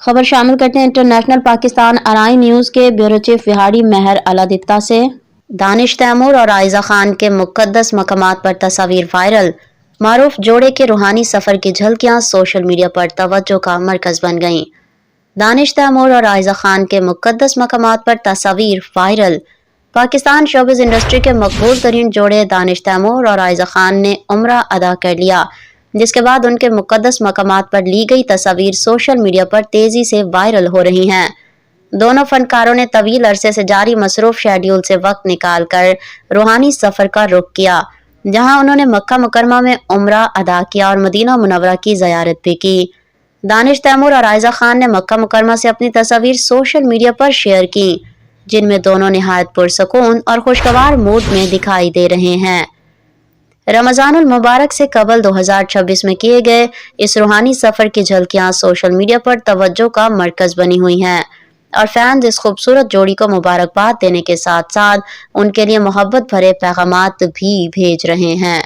खबर शामिल करते हैं इंटरनेशनल पाकिस्तान अराई न्यूज़ के ब्यूरो चीफ विहाड़ी महर अलादित्ता से। दानिश तैमूर और आयजा खान के मुक़द्दस मकामात पर तस्वीर वायरल। मारूफ जोड़े के रूहानी सफ़र की झलकियाँ सोशल मीडिया पर तवज्जो का मरकज़ बन गईं। दानिश तैमूर और आयजा खान के मुक़द्दस मकामात पर तस्वीर वायरल। पाकिस्तान शोबिज़ इंडस्ट्री के मकबूल तरीन जोड़े दानिश तैमूर और आयजा खान ने उम्रा अदा कर लिया, जिसके बाद उनके मुक़द्दस मकामात पर ली गई तस्वीर सोशल मीडिया पर तेजी से वायरल हो रही हैं। दोनों फनकारों ने तवील अरसे से जारी मसरूफ शेड्यूल से वक्त निकाल कर रूहानी सफ़र का रुख किया, जहां उन्होंने मक्का मुकरमा में उम्रा अदा किया और मदीना मुनव्वरा की ज़ियारत भी की। दानिश तैमूर और आयजा खान ने मक्का मुकरमा से अपनी तस्वीर सोशल मीडिया पर शेयर की, जिनमें दोनों निहायत पुरसकून और खुशगवार मूड में दिखाई दे रहे हैं। रमज़ानुल मुबारक से कबल 2026 में किए गए इस रूहानी सफ़र की झलकियाँ सोशल मीडिया पर तवज्जो का मरकज़ बनी हुई हैं और फैंस इस खूबसूरत जोड़ी को मुबारकबाद देने के साथ साथ उनके लिए मोहब्बत भरे पैगामात भी भेज रहे हैं।